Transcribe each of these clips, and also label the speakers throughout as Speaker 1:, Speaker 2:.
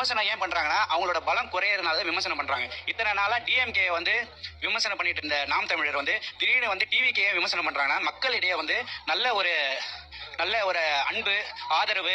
Speaker 1: விமர்சனம் ஏன் பண்றாங்கன்னா அவங்களோட பலம் குறையறதுனால விமர்சனம் பண்றாங்க. இத்தனை நாளா டிஎம்கே வந்து விமர்சனம் பண்ணிட்டு இருந்த நாம் தமிழர் வந்து திடீர்னு வந்து டிவிகே விமர்சனம் பண்றாங்கன்னா மக்களிடையே வந்து நல்ல ஒரு அன்பு ஆதரவு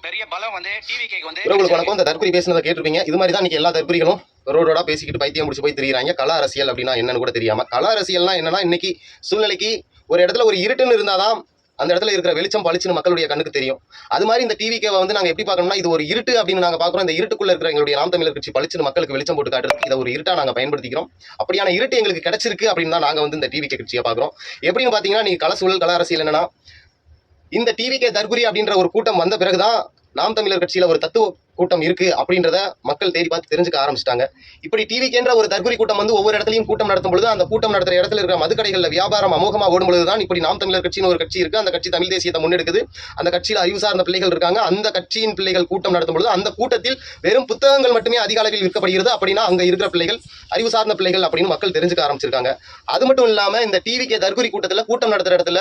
Speaker 1: நிறைய பலம் வந்து டிவிகேக்கு வந்து.
Speaker 2: உங்களுக்கு வணக்கம். இந்த தற்கொலை பேசுனதை கேட்டிருப்பீங்க. இது மாதிரி தான் இன்னைக்கு எல்லா தற்கொலைகளும் ரோடோட பேசிக்கிட்டு பைத்தியம் முடிச்சு போய் தெரியுறாங்க. கலா அரசியல் அப்படின்னா என்னன்னு கூட தெரியாம. கலா அரசியல்னா என்னன்னா, இன்னைக்கு சூழ்நிலைக்கு ஒரு இடத்துல ஒரு இருட்டுன்னு இருந்தாதான் அந்த இடத்துல இருக்கிற வெளிச்சம் பளிச்சுன்னு மக்களுடைய கண்ணுக்கு தெரியும். அது மாதிரி இந்த டிவிக்கேவை வந்து நாங்கள் எப்படி பார்க்கணும்னா, இது ஒரு இருட்டு அப்படின்னு நாங்கள் பார்க்குறோம். இந்த இருட்டுக்குள்ள இருக்கிற எங்களுடைய நாம் தமிழர் கட்சி பளிச்சுன்னு மக்களுக்கு வெளிச்சம் போட்டு காட்டுறதுக்கு இதை ஒரு இருட்டா நாங்கள் பயன்படுத்திக்கிறோம். அப்படியான இருட்டு எங்களுக்கு கிடைச்சிருக்கு அப்படின்னு தான் நாங்கள் வந்து இந்த டிவிகே கட்சியை பார்க்குறோம். எப்படின்னு பார்த்தீங்கன்னா, நீங்க கல சூழல் கல அரசியல் என்னன்னா, இந்த டிவிகே தற்குறி அப்படின்ற ஒரு கூட்டம் வந்த பிறகுதான் நாம் தமிழர் கட்சியில ஒரு தத்துவ கூட்டம் இருக்கு அப்படின்றத மக்கள் தேடி பார்த்து தெரிஞ்சுக்க ஆரம்பிச்சிட்டாங்க. இப்படி டிவிக்கேன்ற ஒரு தற்கொலை கூட்டம் வந்து ஒவ்வொரு இடத்துலையும் கூட்டம் நடத்தும் பொழுது, அந்த கூட்டம் நடத்துற இடத்துல இருக்கிற மதுக்கடைகளில் வியாபாரம் அமோகமா ஓடும் பொழுதுதான் இப்படி நாம் தமிழர் கட்சின்னு ஒரு கட்சி இருக்கு. அந்த கட்சி தமிழ் தேசியத்தை முன்னெடுக்குது. அந்த கட்சியில அறிவு சார்ந்த பிள்ளைகள் இருக்காங்க. அந்த கட்சியின் பிள்ளைகள் கூட்டம் நடத்தும் பொழுது அந்த கூட்டத்தில் வெறும் புத்தகங்கள் மட்டுமே அதிக அளவில் விற்கப்படுகிறது. அப்படின்னா அங்க இருக்கிற பிள்ளைகள் அறிவு சார்ந்த பிள்ளைகள் அப்படின்னு மக்கள் தெரிஞ்சுக்க ஆரம்பிச்சிருக்காங்க. அது மட்டும் இல்லாம இந்த டிவிகே தற்கொலை கூட்டத்துல கூட்டம் நடத்துற இடத்துல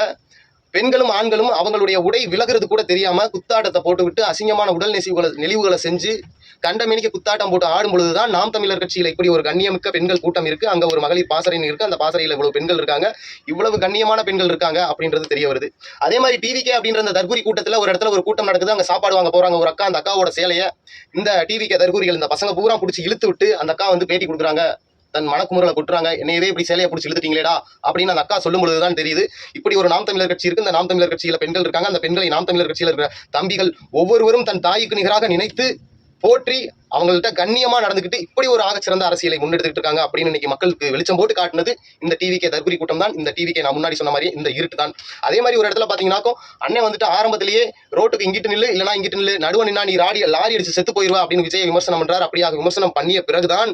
Speaker 2: பெண்களும் ஆண்களும் அவங்களுடைய உடை விலகிறது கூட தெரியாம குத்தாட்டத்தை போட்டுவிட்டு அசிங்கமான உடல் நெளிவுகளை செஞ்சு கண்டமேனிக்கு குத்தாட்டம் போட்டு ஆடும் பொழுதுதான் நாம் தமிழர் கட்சியில இப்படி ஒரு கண்ணியமிக்க பெண்கள் கூட்டம் இருக்கு. அங்க ஒரு மகளிர் பாசறைன்னு இருக்கு. அந்த பாசறையில இவ்வளவு பெண்கள் இருக்காங்க, இவ்வளவு கண்ணியமான பெண்கள் இருக்காங்க அப்படின்றது தெரிய வருது. அதே மாதிரி டிவிகே அப்படின்ற அந்த தற்கொலை கூட்டத்துல ஒரு இடத்துல ஒரு கூட்டம் நடக்குது. அங்க சாப்பாடு வாங்க போறாங்க ஒரு அக்கா. அந்த அக்காவோட சேலைய இந்த டிவிகே தற்கொலைகள் இந்த பசங்க பூரா பிடிச்சி இழுத்து விட்டு அந்த அக்கா வந்து பேட்டி கொடுக்குறாங்க. தன் மனக்குமுறலை கொட்டுறாங்க. என்னையவே இப்படி சேலையை பிடிச்சி இழுத்துட்டீங்களேடா அப்படின்னு அந்த அக்கா சொல்லும் பொழுதுதான் தெரியுது இப்படி ஒரு நாம் தமிழர் கட்சி இருக்கு. இந்த நாம் தமிழர் கட்சியில பெண்கள் இருக்காங்க. அந்த பெண்களை நாம் தமிழர் கட்சியில இருக்கிற தம்பிகள் ஒவ்வொருவரும் தன் தாய்க்கு நிகராக நினைத்து போற்றி அவங்கள்ட்ட கண்ணியமா நடந்துக்கிட்டு இப்படி ஒரு ஆகச்சிறந்த அரசியலை முன்னெடுத்துட்டு இருக்காங்க அப்படின்னு இன்னைக்கு மக்களுக்கு வெளிச்சம் போட்டு காட்டுனது இந்த டிவிகே தற்கொலை கூட்டம் தான். இந்த டிவிகே நான் முன்னாடி சொன்ன மாதிரி இந்த இருட்டு தான். அதே மாதிரி ஒரு இடத்துல பாத்தீங்கன்னாக்கும் அண்ணன் வந்துட்டு ஆரம்பத்திலேயே ரோட்டுக்கு இங்கிட்டு நில்லு இல்லைனா இங்கிட்டு நில்லு, நடுவ நின்னா நீ லாரி அடிச்சு செத்து போயிருவா அப்படின்னு விஜய் விமர்சனம் பண்றாரு. அப்படியாக விமர்சனம் பண்ணிய பிறகுதான்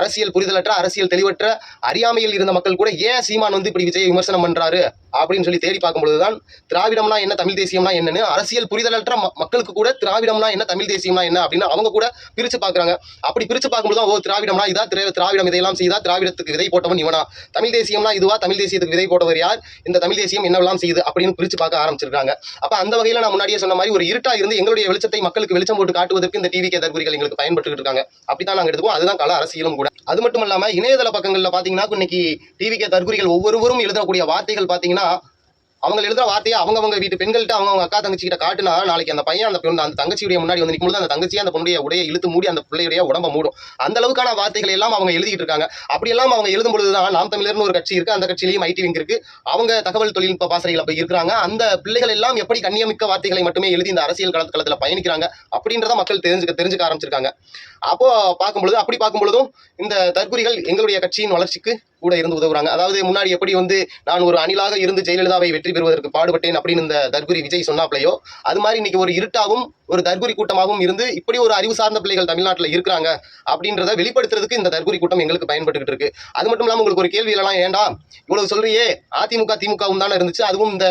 Speaker 2: அரசியல் புரிதலற்ற அரசியல் தெளிவற்ற அறியாமையில் இருந்த மக்கள் கூட ஏன் சீமான் வந்து இப்படி விஜய் விமர்சனம் பண்றாரு அப்படின்னு சொல்லி தேடி பார்க்கும் பொழுதுதான் திராவிடம்னா என்ன தமிழ் தேசியம்னா என்னன்னு அரசியல் புரிதலற்ற மக்களுக்கு கூட திராவிடம்னா என்ன தமிழ் தேசியம்னா என்ன அப்படின்னு அவங்க கூட பிரிச்சு பாக்குறாங்க. அப்படி பிரிச்சு பார்க்கும்போது ஓ திராவிடம்னா இதா, திராவிடம் இதையெல்லாம் செய்தா, திராவிடத்துக்கு விதை போட்டவன் இவனா, தமிழ் தேசியம்னா இதுவா, தமிழ் தேசியத்துக்கு விதை போட்டவர் யார், இந்த தமிழ் தேசியம் என்னவெல்லாம் செய்யுது அப்படின்னு பிரிச்சு பார்க்க ஆரம்பிச்சிருக்காங்க. அப்ப அந்த வகையில நான் முன்னாடியே சொன்ன மாதிரி ஒரு இருட்டா இருந்து எங்களுடைய வெளிச்சத்தை மக்களுக்கு வெளிச்சம் போட்டு காட்டுவதற்கு இந்த டிவிகே தற்கொலைகள் எங்களுக்கு பயன்பட்டு இருக்காங்க. அப்படித்தான் நாங்க எடுத்துக்கோம். அதுதான் கல அரசியலும் கூட. அது மட்டும் இல்லாம இணையதள பக்கங்கள்ல பாத்தீங்கன்னா இன்னைக்கு டிவிகே தற்கொலைகள் ஒவ்வொருவரும் எழுதக்கூடிய வார்த்தைகள் பாத்தீங்கன்னா அவங்க எழுதுற வார்த்தையை அவங்க வீட்டு பெண்கள்கிட்ட அவங்க அக்கா தங்கச்சி கிட்ட காட்டுனா நாளைக்கு அந்த பையன் அந்த தங்கச்சியுடைய முன்னாடி வந்து நிற்கும்போது அந்த தங்கச்சியை அந்த பொண்ணுடைய உடைய இழுத்து மூடி அந்த பிள்ளையுடைய உடம்ப மூடும். அந்த அளவுக்கான வார்த்தைகள் எல்லாம் அவங்க எழுதிட்டு இருக்காங்க. அப்படி எல்லாம் அவங்க எழுதும் பொழுதுதான் நாம் தமிழர்னு ஒரு கட்சி இருக்கு. அந்த கட்சியிலையும் ஐடி விங் இருக்கு. அவங்க தகவல் தொழில்நுட்ப பாசறையில் போய் இருக்கிறாங்க. அந்த பிள்ளைகள் எல்லாம் எப்படி கண்ணியமிக்க வார்த்தைகளை மட்டுமே எழுதி இந்த அரசியல் களத்துல பயணிக்கிறாங்க அப்படின்றத மக்கள் தெரிஞ்சுக்க ஆரம்பிச்சிருக்காங்க. அப்போ அப்படி பார்க்கும் பொழுதும் இந்த தற்கொலைகள் எங்களுடைய கட்சியின் வளர்ச்சிக்கு கூட இருந்து உதவுறாங்க. அதாவது முன்னாடி எப்படி வந்து நான் ஒரு அணிலாக இருந்து ஜெயலலிதாவை வெற்றி பெறுவதற்கு பாடுபட்டேன் அப்படின்னு இந்த தற்கொலை விஜய் சொன்னாப்லையோ, அது மாதிரி இன்னைக்கு ஒரு இருட்டாவும் ஒரு தற்கொலை கூட்டமாகவும் இருந்து இப்படி ஒரு அறிவு சார்ந்த பிள்ளைகள் தமிழ்நாட்டில் இருக்கிறாங்க அப்படின்றத வெளிப்படுத்துறதுக்கு இந்த தற்கொலை கூட்டம் எங்களுக்கு பயன்பட்டுக்கிட்டு இருக்கு. அது மட்டும் இல்லாமல் உங்களுக்கு ஒரு கேள்வி எல்லாம் ஏண்டா இவ்வளவு சொல்றியே, அதிமுக திமுகவும் தானே இருந்துச்சு, அதுவும் இந்த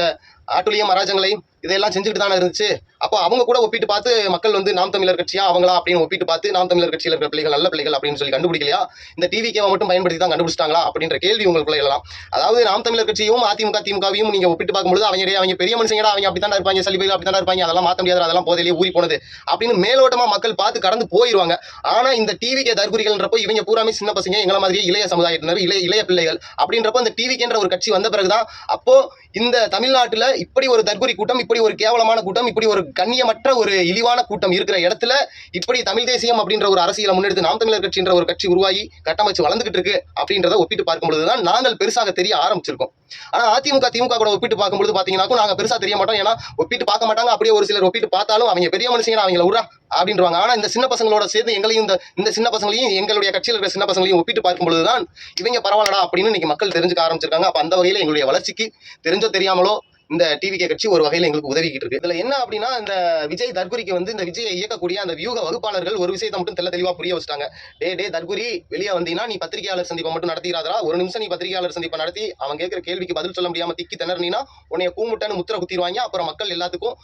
Speaker 2: ஆட்டுலியம் அராஜங்களையும் இதெல்லாம் செஞ்சுக்கிட்டு தானே இருந்துச்சு. அப்போ அவங்க கூட ஒப்பிட்டு பார்த்து மக்கள் வந்து நாம் தமிழர் கட்சியா அவங்களா அப்படின்னு ஒப்பிட்டு பார்த்து நாம் தமிழர் கட்சியில் இருக்கிற பிள்ளைகள் நல்ல பிள்ளைகள் அப்படின்னு சொல்லி கண்டுபிடிக்கலையா, இந்த டிவிகேவை மட்டும் பயன்படுத்தி தான் கண்டுபிடிச்சிட்டாங்களா அப்படின்ற கேள்வி உங்களுக்குள்ள எழலாம். அதாவது நாம் தமிழர் கட்சியும் அதிமுக திமுகவையும் நீங்க ஒப்பிட்டு பார்க்கும்போது அவங்க பெரிய மனுஷங்கடா, அவங்க அப்படித்தான் இருப்பாங்க, சலிபைகள் அப்படித்தான் இருப்பாங்க, அதெல்லாம் மாற்ற முடியாது, அதெல்லாம் போதையிலேயே ஊறி போனது அப்படின்னு மேலோட்டமா மக்கள் பார்த்து கடந்து போயிடுவாங்க. ஆனா இந்த டிவிகே தற்கொலைகள்ன்றப்போ இவங்க பூராமே சின்ன பசங்க, எங்களை மாதிரியே இளைய சமுதாயத்தினர், இளைய பிள்ளைகள் அப்படின்றப்போ இந்த டிவிகேன்ற ஒரு கட்சி வந்த பிறகுதான் அப்போ இந்த தமிழ்நாட்டுல இப்படி ஒரு தற்கொலை கூட்டம், இப்படி ஒரு கேவலமான கூட்டம், இப்படி ஒரு கண்ணியமற்ற ஒரு இழிவான கூட்டம் இருக்கிற இடத்துல இப்படி தமிழ் தேசியம் அப்படின்ற ஒரு அரசியலை முன்னெடுத்து நாம் தமிழர் கட்சின்ற ஒரு கட்சி உருவாகி கட்டமைச்சு வளர்ந்துகிட்டு இருக்கு அப்படின்றத ஒப்பிட்டு பார்க்கும் பொழுதுதான் நாங்கள் பெருசாக தெரிய ஆரம்பிச்சிருக்கோம். ஆனா அதிமுக திமுக கூட ஒப்பிட்டு பார்க்கும்போது பாத்தீங்கன்னா நாங்க பெருசா தெரிய மாட்டோம். ஏன்னா ஒப்பிட்டு பார்க்க மாட்டாங்க. அப்படியே ஒரு சிலர் ஒப்பிட்டு பார்த்தாலும் அவங்க பெரிய மனுஷங்க, அவங்களை உரா அப்படின்றாங்க. ஆனா இந்த சின்ன பசங்களோட சேர்ந்து எங்களையும் இந்த சின்ன பசங்களையும் எங்களுடைய கட்சியில் இருக்கிற சின்ன பசங்களையும் ஒப்பிட்டு பார்க்கும் பொழுதுதான் இவங்க பரவாயில்லடா அப்படின்னு இன்னைக்கு மக்கள் தெரிஞ்சுக்க ஆரம்பிச்சிருக்காங்க. அப்ப அந்த வகையில எங்களுடைய வளர்ச்சிக்கு தெரிஞ்சோ தெரியாமலோ இந்த டிவிகே கட்சி ஒரு வகையில் எங்களுக்கு உதவிக்கிட்டு இருக்கு. இதுல என்ன அப்படின்னா, இந்த விஜய் தற்கொலைக்கு வந்து இந்த விஜயை இயக்கக்கூடிய அந்த வியூக வகுப்பாளர்கள் ஒரு விஷயத்தை மட்டும் தெளிவா புரிய வச்சுட்டாங்க. டே தற்கொலை வெளியே வந்தீங்கன்னா நீ பத்திரிகையாளர் சந்திப்பை மட்டும் நடத்திடாதா, ஒரு நிமிஷம் நீ பத்திரிகையாளர் சந்திப்பை நடத்தி அவன் கேட்கிற கேள்விக்கு பதில் சொல்ல முடியாம திக்கி திணறினா உன்னைய கூமுட்டன்னு முத்திர குத்திடுவாங்க. அப்புறம் மக்கள் எல்லாத்துக்கும்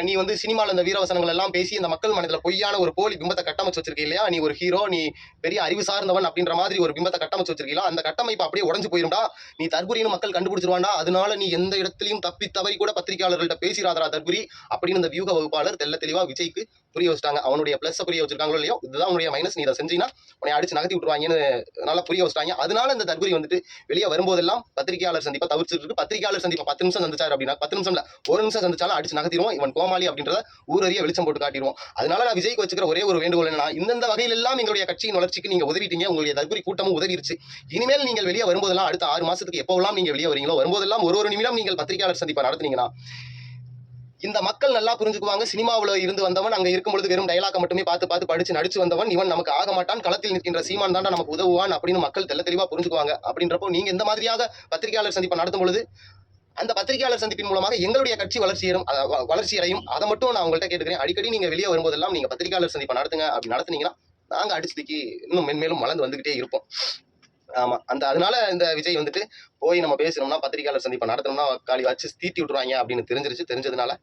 Speaker 2: நீ வந்து சினிமாவில் இந்த வீரவசனங்கள் எல்லாம் பேசி இந்த மக்கள் மனதில் பொய்யான ஒரு போலி பிம்பத்தை கட்டமைச்சு வச்சிருக்க இல்லையா, நீ ஒரு ஹீரோ, நீ பெரிய அறிவு சார்ந்தவன் அப்படின்ற மாதிரி ஒரு பிம்பத்தை கட்டமைச்சு வச்சிருக்கீங்களா, அந்த கட்டமைப்பு அப்படியே உடஞ்சு போயிருந்தா, நீ தற்கொலைன்னு மக்கள் கண்டுபிடிச்சிருவாண்டா, அதனால நீ எந்த இடத்துலையும் தப்பி தவறி கூட பத்திரிகையாளர்கள்ட்ட பேசிராதரா தற்கொலை அப்படின்னு இந்த வியூக வகுப்பாளர் தெளிவா விஜய்க்கு புரிய வச்சுட்டாங்க. அவனுடைய ப்ளஸ் புரிய வச்சிருக்காங்களோ இல்லையோ, இதுதான் உன்னுடைய மைனஸ், நீ இதை செஞ்சீங்கன்னா உன்னை அடிச்சு நகர்த்தி விட்டுருவாங்கன்னு நல்லா புரிய வச்சுட்டாங்க. அதனால இந்த தற்குறி வந்துட்டு வெளியே வரும்போதெல்லாம் பத்திரிகையாளர் சந்திப்பை தவிர்த்துட்டு, பத்திரிகையாளர் சந்திப்பை 10 நிமிஷம் சந்திச்சாரு அப்படின்னா, 10 நிமிஷம் இல்ல 1 நிமிஷம் சந்திச்சாலும் அடிச்சு நகர்த்திடுவோம், இவன் கோமாளி அப்படின்றத ஊரறிய வெளிச்சம் போட்டு காட்டிடுவோம். அதனால நான் விஜய்க்கு வச்சுக்கிற ஒரே ஒரு வேண்டுகோள் என்னன்னா, இந்தந்த வகையில் எல்லாம் எங்களுடைய கட்சியின் வளர்ச்சிக்கு நீங்க உதவிட்டீங்க, உங்களுடைய தற்குறி கூட்டமும் உதவிருச்சு. இனிமேல் நீங்கள் வெளியே வரும்போதெல்லாம் அடுத்த 6 மாசத்துக்கு எப்போவெல்லாம் நீங்க வெளியே வரீங்களோ வரும்போதெல்லாம் ஒரு நிமிடம் நீங்கள் பத்திரிகையாளர் சந்திப்பை நடத்துனீங்கன்னா இந்த மக்கள் நல்லா புரிஞ்சுக்குவாங்க. சினிமாவில் இருந்து வந்தவன் அங்க இருக்கும்பொழுது வெறும் டயலாக மட்டுமே பார்த்து படிச்சு நடிச்சு வந்தவன் இவன் நமக்கு ஆக மாட்டான், களத்தில் நிற்கின்ற சீமான் தாண்டா நமக்கு உதவுவான் அப்படின்னு மக்கள் தெளிவா புரிஞ்சுக்குவாங்க. அப்படின்றப்போ நீங்க இந்த மாதிரியாக பத்திரிகையாளர் சந்திப்பை நடத்தும் பொழுது அந்த பத்திரிகையாளர் சந்திப்பின் மூலமாக எங்களுடைய கட்சி வளர்ச்சி அடையும். அதை மட்டும் நான் உங்கள்கிட்ட கேட்டுக்கிறேன். அடிக்கடி நீங்க வெளியே வரும்போதெல்லாம் நீங்க பத்திரிகையாளர் சந்திப்பை நடத்துங்க. அப்படி நடத்துனீங்கன்னா நாங்க அடிச்சுக்கு இன்னும் மென்மேலும் வளர்ந்து வந்துகிட்டே இருப்போம். ஆமா, அதனால இந்த விஜய் வந்துட்டு போய் நம்ம பேசணும்னா பத்திரிகையாளர் சந்திப்பை நடத்தணும்னா காலி வச்சு தீட்டி விட்டுருவாங்க அப்படின்னு தெரிஞ்சதுனால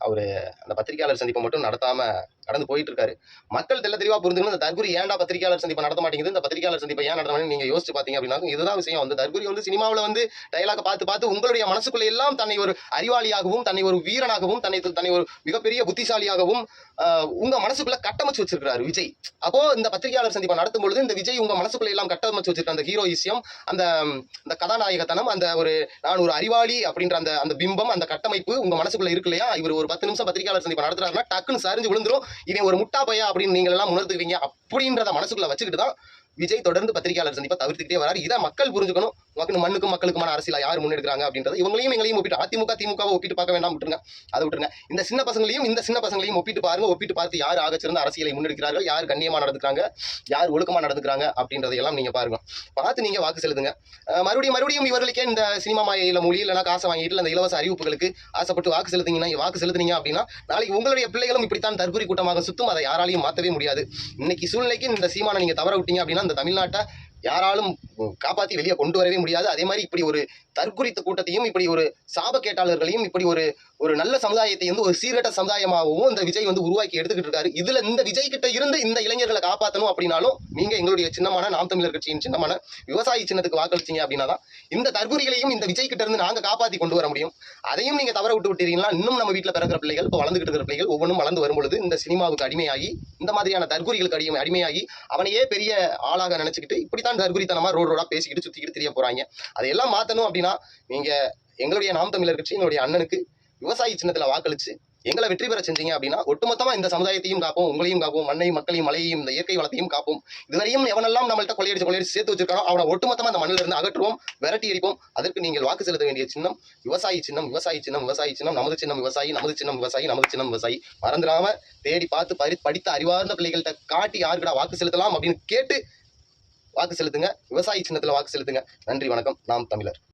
Speaker 2: அவரு அந்த பத்திரிகையாளர் சந்திப்பை மட்டும் நடத்தாம கடந்து போயிட்டு இருக்காரு. மக்கள் தெளிவா புரிஞ்சுக்கணும். இந்த தற்குறி ஏன்டா பத்திரிகையாளர் சந்திப்பை நடத்த மாட்டேங்குது, இந்த பத்திரிகையாளர் சந்திப்பை ஏன் நடத்த நீங்க யோசிச்சு பாத்தீங்க அப்படின்னா இதுதான் விஷயம். அந்த தற்குறி வந்து சினிமாவில் வந்து டயலாக பார்த்து உங்களுடைய மனசுக்குள்ள எல்லாம் தன்னை ஒரு அறிவாளியாகவும், தன்னை ஒரு வீரனாகவும், தன்னை ஒரு மிகப்பெரிய புத்திசாலியாகவும் உங்க மனசுக்குள்ள கட்டமைச்சு வச்சிருக்காரு விஜய். அப்போ இந்த பத்திரிகையாளர் சந்திப்பை நடத்தும் பொழுது இந்த விஜய் உங்க மனசுக்குள்ள எல்லாம் கட்டமைச்சு வச்சிருக்க அந்த ஹீரோயிசம், அந்த கதாநாயகத்தனம், அந்த ஒரு நான் ஒரு அறிவாளி அப்படின்ற அந்த பிம்பம், அந்த கட்டமைப்பு உங்க மனசுக்குள்ள இருக்கு இல்லையா? இவர் ஒரு 10 நிமிஷம் பத்திரிகையாளர் சந்திப்பை நடத்துறாருன்னா டக்குன்னு சரிஞ்சு விழுந்துரும். இவன் ஒரு முட்டா பையா அப்படின்னு நீங்க எல்லாம் உணர்த்துவீங்க. அப்படின்றத மனசுக்குள்ள வச்சுக்கிட்டு தான் விஜய் தொடர்ந்து பத்திரிகையாளர் சந்திப்பை தவிர்த்துக்கிட்டே வராரு. இதை மக்கள் புரிஞ்சுக்கணும். மண்ணுக்கும் மக்களுக்குமான அரசியல் யார் முன்னெடுக்கிறாங்க அப்படின்றது இவங்களையும் எங்களையும் ஒப்பிட்டு அதிமுக திமுகவை ஒப்பிட்டு பார்க்க வேண்டாம், விட்டுருங்க. அதை விட்டுருங்க. இந்த சின்ன பசங்களையும் ஒப்பிட்டு பாருங்க. ஒப்பிட்டு பார்த்து யார் ஆகச்சிறந்த அரசியலை முன்னெடுக்கிறார்கள், யார் கண்ணியமா நடந்துக்கிறாங்க, யார் ஒழுக்கமா நடந்துக்கிறாங்க அப்படின்றதையெல்லாம் நீங்க பாருங்க. பார்த்து நீங்க வாக்கு செலுத்துங்க. மறுபடியும் இவர்களுக்கே இந்த சினிமா மாயில மொழி இல்லைனா காசை வாங்கிட்டு அந்த இலவச அறிவிப்புகளுக்கு ஆசைப்பட்டு வாக்கு செலுத்துனீங்க அப்படின்னா நாளைக்கு உங்களுடைய பிள்ளைகளும் இப்படித்தான் தற்குறி கூட்டமாக சுத்தும். அதை யாராலையும் மாற்றவே முடியாது. இன்னைக்கு சூழ்நிலைக்கு இந்த சீமானை நீங்க தவற விட்டீங்க அப்படின்னா இந்த தமிழ்நாட்டை யாராலும் காப்பாற்றி வெளியே கொண்டு வரவே முடியாது. அதே மாதிரி இப்படி ஒரு தற்குறித்த கூட்டத்தையும், இப்படி ஒரு சாபக்கேட்டாளர்களையும், இப்படி ஒரு நல்ல சமுதாயத்தை வந்து ஒரு சீர்கட்ட சமுதாயமாகவும் இந்த விஜய் வந்து உருவாக்கி எடுத்துக்கிட்டு இருக்காரு. இதுல இந்த விஜய் கிட்ட இருந்து இந்த இளைஞர்களை காப்பாற்றணும் அப்படின்னாலும் நீங்க எங்களுடைய சின்னமான நாம் தமிழர் கட்சியின் சின்னமான விவசாயி சின்னத்துக்கு வாக்களிச்சீங்க அப்படின்னா தான் இந்த தற்குறிகளையும் இந்த விஜய் கிட்ட இருந்து நாங்க காப்பாற்றி கொண்டு வர முடியும். அதையும் நீங்க தவற விட்டீங்கன்னா இன்னும் நம்ம வீட்டில் பிறக்கிற பிள்ளைகள், இப்போ வளர்ந்துகிட்டு இருக்கிற பிள்ளைகள் ஒவ்வொன்றும் வளர்ந்து வரும்பொழுது இந்த சினிமாவுக்கு அடிமையாகி, இந்த மாதிரியான தற்குறிகளுக்கு அடிமையாகி அவனையே பெரிய ஆளாக நினைச்சுக்கிட்டு இப்படித்தான் தற்குறித்தனமா ரோடா பேசிக்கிட்டு சுத்திக்கிட்டு தெரிய போறாங்க. அதையெல்லாம் மாத்தணும் அப்படின்னா நீங்க எங்களுடைய நாம் தமிழர் கட்சி, எங்களுடைய அண்ணனுக்கு விவசாயி சின்னத்துல வாக்களிச்சு எங்களை வெற்றி பெற செஞ்சீங்க அப்படின்னா ஒட்டுமொத்தமா இந்த சமுதாயத்தையும் காப்போம், உங்களையும் காப்போம், மண்ணையும் மக்களையும் மலையையும் இந்த இயற்கை வளத்தையும் காப்போம். இதுவரையும் எவனெல்லாம் நம்மள்ட்ட கொள்ளையடிச்சு சேர்த்து வச்சிருக்கானோ அவனை ஒட்டுமொத்தமா அந்த மண்ணில இருந்து அகற்றுவோம், விரட்டி அடிப்போம். அதற்கு நீங்கள் வாக்கு செலுத்த வேண்டிய சின்னம் விவசாயி சின்னம். நமது சின்னம் விவசாயி. மறந்துடாம தேடி பார்த்து படித்த அறிவார்ந்த பிள்ளைகள்கிட்ட காட்டி யாருக்கடா வாக்கு செலுத்தலாம் அப்படின்னு கேட்டு வாக்கு செலுத்துங்க. விவசாயி சின்னத்துல வாக்கு செலுத்துங்க. நன்றி, வணக்கம். நாம் தமிழர்.